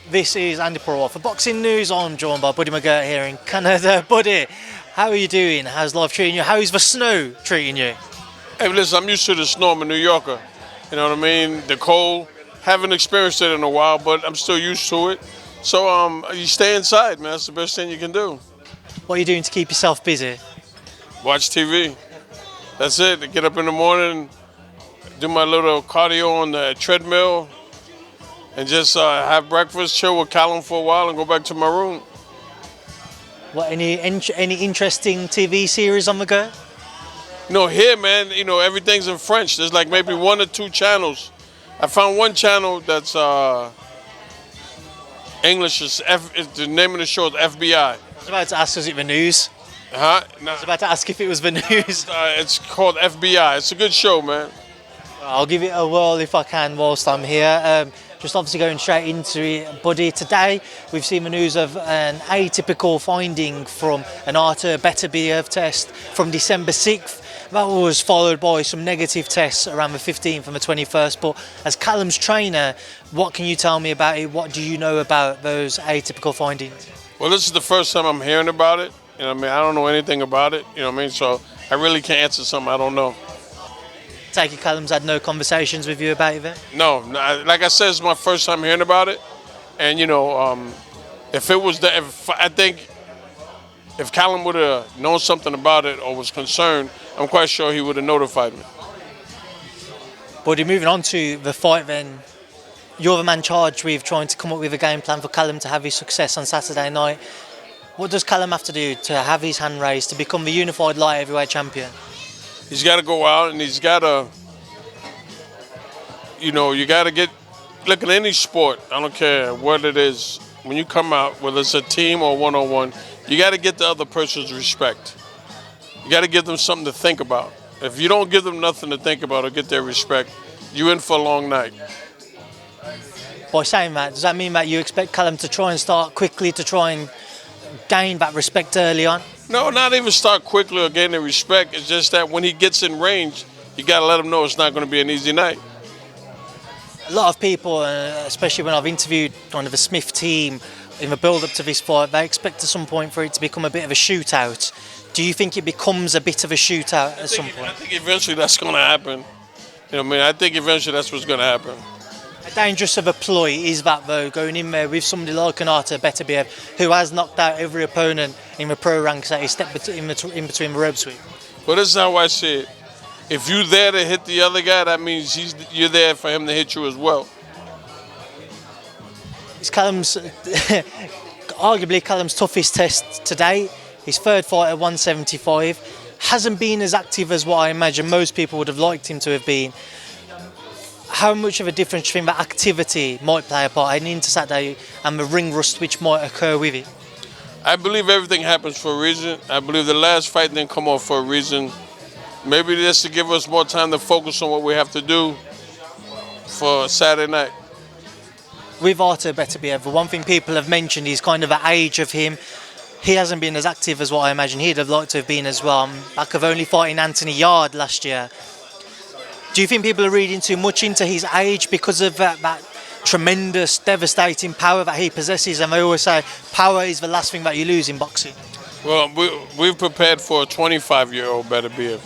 This is Andi Purewal for Boxing News. I'm joined by Buddy McGirt here in Canada. Buddy, how are you doing? How's life treating you? How's the snow treating you? Hey, listen, I'm used to the snow. I'm a New Yorker. You know what I mean? The cold. Haven't experienced it in a while, but I'm still used to it. So you stay inside, man. That's the best thing you can do. What are you doing to keep yourself busy? Watch TV. That's it. I get up in the morning, do my little cardio on the treadmill, and just have breakfast, chill with Callum for a while, and go back to my room. What, any interesting TV series on the go? Here, man, everything's in French. There's like maybe 1 or 2 channels. I found one channel that's English. Is the name of the show is FBI. I was about to ask, was it the news? Huh? I was about to ask if it was the news. It's called FBI. It's a good show, man. I'll give it a whirl if I can whilst I'm here. Just obviously going straight into it, Buddy. Today we've seen the news of an atypical finding from an Artur Beterbiev test from December 6th. That was followed by some negative tests around the 15th and the 21st. But as Callum's trainer, what can you tell me about it? What do you know about those atypical findings? Well, this is the first time I'm hearing about it. You know what I mean? I don't know anything about it. You know what I mean? So I really can't answer something I don't know. Take it Callum's had no conversations with you about it then? No, like I said, it's my first time hearing about it. And, if it was I think if Callum would have known something about it or was concerned, I'm quite sure he would have notified me. Buddy, moving on to the fight then, you're the man charged with trying to come up with a game plan for Callum to have his success on Saturday night. What does Callum have to do to have his hand raised to become the unified light heavyweight champion? He's got to go out and he's got to, you got to look at any sport, I don't care what it is, when you come out, whether it's a team or one-on-one, you got to get the other person's respect. You got to give them something to think about. If you don't give them nothing to think about or get their respect, you're in for a long night. By saying that, does that mean that you expect Callum to try and start quickly to try and gain that respect early on? No, not even start quickly or gain the respect. It's just that when he gets in range, you got to let him know it's not going to be an easy night. A lot of people, especially when I've interviewed kind of the Smith team in the build-up to this fight, they expect at some point for it to become a bit of a shootout. Do you think it becomes a bit of a shootout at some point? I think eventually that's going to happen. You know what I mean? I think eventually that's what's going to happen. How dangerous of a ploy is that, though, going in there with somebody like an Artur Beterbiev, who has knocked out every opponent in the pro ranks that he stepped in between the ropes with? Well, this is how I see it. If you're there to hit the other guy, that means you're there for him to hit you as well. It's arguably Callum's toughest test today. His third fight at 175. Hasn't been as active as what I imagine most people would have liked him to have been. How much of a difference do you think that activity might play a part in into Saturday and the ring rust which might occur with it? I believe everything happens for a reason. I believe the last fight didn't come off for a reason. Maybe just to give us more time to focus on what we have to do for Saturday night. With Artur Beterbiev, the one thing people have mentioned is kind of the age of him. He hasn't been as active as what I imagine he'd have liked to have been as well. Back of only fighting Anthony Yard last year. Do you think people are reading too much into his age because of that tremendous, devastating power that he possesses? And they always say power is the last thing that you lose in boxing. Well, we've prepared for a 25-year-old Beterbiev.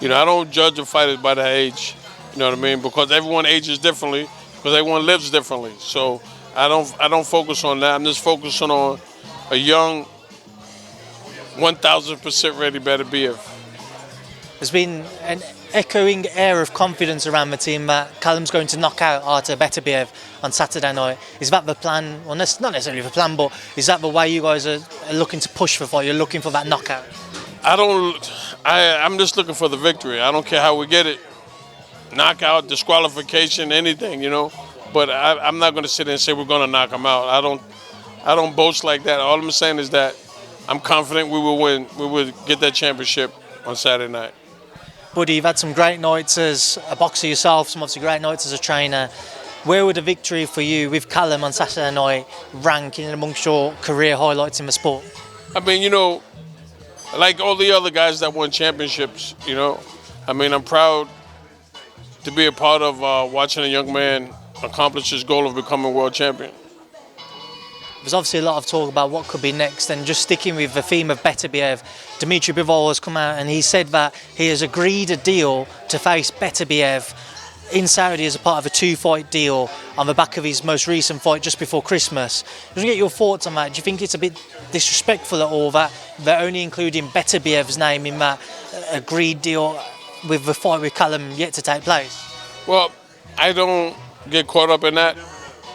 I don't judge a fighter by their age. You know what I mean? Because everyone ages differently, because everyone lives differently. So I don't focus on that. I'm just focusing on a young, 1,000% ready Beterbiev. There's been an echoing air of confidence around the team that Callum's going to knock out Artur Beterbiev on Saturday night. Is that the plan? Well, that's not necessarily the plan, but is that the way you guys are looking to push for fight? You're looking for that knockout? I'm just looking for the victory. I don't care how we get it. Knockout, disqualification, anything, But I'm not going to sit there and say we're going to knock him out. I don't boast like that. All I'm saying is that I'm confident we will win. We will get that championship on Saturday night. Buddy, you've had some great nights as a boxer yourself, some obviously great nights as a trainer. Where would a victory for you with Callum on Saturday night rank in amongst your career highlights in the sport? I mean, like all the other guys that won championships, I'm proud to be a part of watching a young man accomplish his goal of becoming world champion. There's obviously a lot of talk about what could be next, and just sticking with the theme of Beterbiev, Dmitry Bivol has come out and he said that he has agreed a deal to face Beterbiev in Saudi as a part of a 2-fight deal on the back of his most recent fight just before Christmas. Just to get your thoughts on that, do you think it's a bit disrespectful at all that they're only including Beterbiev's name in that agreed deal with the fight with Callum yet to take place? Well, I don't get caught up in that.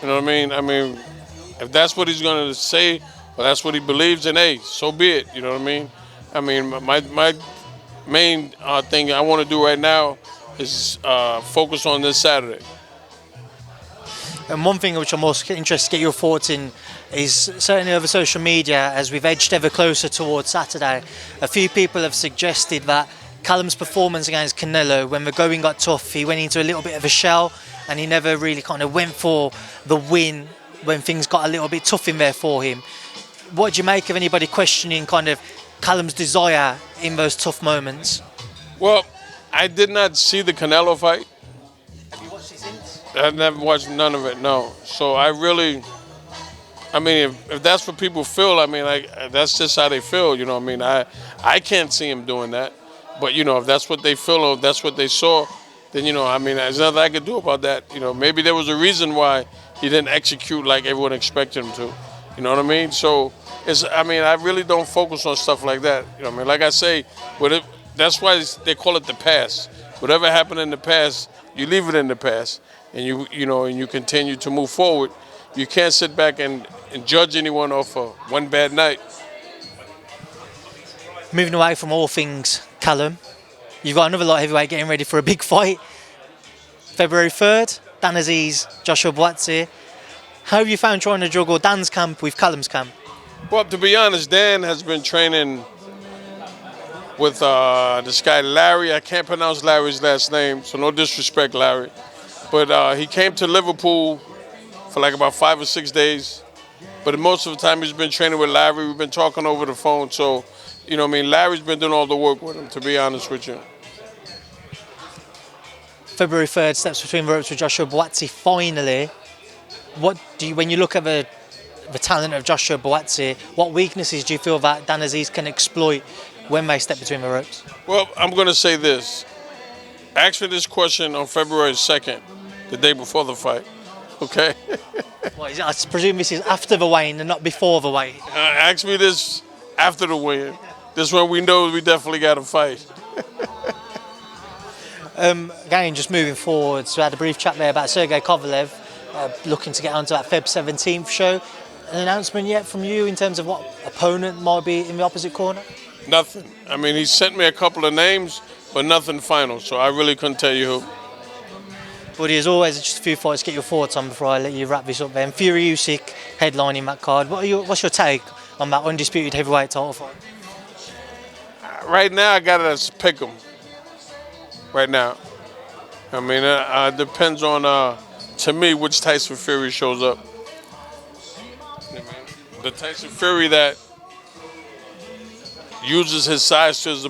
You know what I mean? I mean, if that's what he's going to say, or that's what he believes in, hey, so be it. You know what I mean? I mean, my main thing I want to do right now is focus on this Saturday. And one thing which I'm most interested to get your thoughts in is certainly over social media, as we've edged ever closer towards Saturday, a few people have suggested that Callum's performance against Canelo, when the going got tough, he went into a little bit of a shell and he never really kind of went for the win when things got a little bit tough in there for him. What do you make of anybody questioning kind of Callum's desire in those tough moments? Well, I did not see the Canelo fight. Have you watched it since? I've never watched none of it, no. So I mean, if that's what people feel, I mean, that's just how they feel, you know what I mean? I can't see him doing that. But, you know, if that's what they feel or if that's what they saw, then, you know, I mean, there's nothing I could do about that. You know, maybe there was a reason why he didn't execute like everyone expected him to. You know what I mean? So, I really don't focus on stuff like that. You know what I mean? Like I say, that's why they call it the past. Whatever happened in the past, you leave it in the past. And you continue to move forward. You can't sit back and judge anyone off of one bad night. Moving away from all things Callum, you've got another light heavyweight getting ready for a big fight. February 3rd, Dan Azeez, Joshua-Buatsi. How have you found trying to juggle Dan's camp with Callum's camp? Well, to be honest, Dan has been training with this guy Larry. I can't pronounce Larry's last name, so no disrespect, Larry. But he came to Liverpool for like about 5 or 6 days. But most of the time he's been training with Larry. We've been talking over the phone, so, you know what I mean, Larry's been doing all the work with him, to be honest with you. February 3rd, steps between the ropes with Joshua-Buatsi finally. When you look at the talent of Joshua-Buatsi, what weaknesses do you feel that Dan Azeez can exploit when they step between the ropes? Well, I'm going to say this. Ask me this question on February 2nd, the day before the fight, okay? I presume this is after the weigh-in and not before the weigh-in. Ask me this after the weigh-in. This is when we know we definitely got to fight. Again, just moving forward, so we had a brief chat there about Sergey Kovalev looking to get onto that Feb 17th show. An announcement yet from you in terms of what opponent might be in the opposite corner? Nothing. I mean, he sent me a couple of names, but nothing final, so I really couldn't tell you who. Buddy, as always, just a few fights to get your thoughts on before I let you wrap this up then. Fury-Usyk headlining that card. What's your take on that undisputed heavyweight title fight? Right now, I got to pick him. Right now. I mean, it depends on, to me, which Tyson Fury shows up. The Tyson Fury that uses his size to his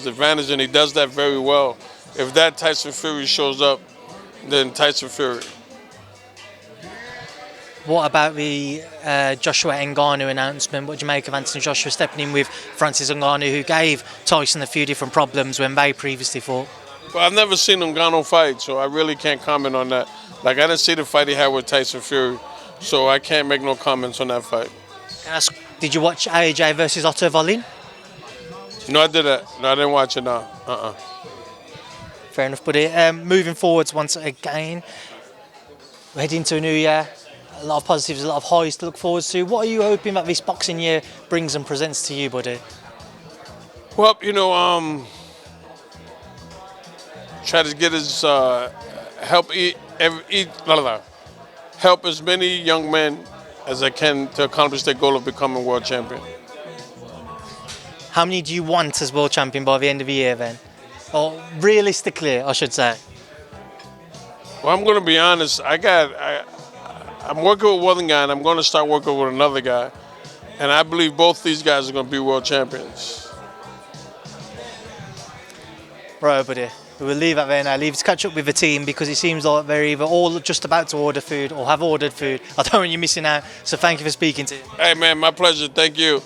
advantage, and he does that very well. If that Tyson Fury shows up, then Tyson Fury. What about the Joshua-Ngannou announcement? What do you make of Anthony Joshua stepping in with Francis Ngannou, who gave Tyson a few different problems when they previously fought? Well, I've never seen Ngannou fight, so I really can't comment on that. Like, I didn't see the fight he had with Tyson Fury, so I can't make no comments on that fight. Did you watch AJ versus Artur Beterbiev? No, I didn't. No, I didn't watch it, no. Fair enough, buddy. Moving forwards once again, we're heading into a new year. A lot of positives, a lot of highs to look forward to. What are you hoping that this boxing year brings and presents to you, buddy? Well, you know, try to get his help as many young men as I can to accomplish their goal of becoming world champion. How many do you want as world champion by the end of the year then? Or realistically, I should say. Well, I'm going to be honest. I'm working with one guy, and I'm going to start working with another guy. And I believe both these guys are going to be world champions. Right, buddy. We'll leave it there now. Leave to catch up with the team because it seems like they're either all just about to order food or have ordered food. I don't want you missing out. So thank you for speaking to me. Hey man, my pleasure. Thank you.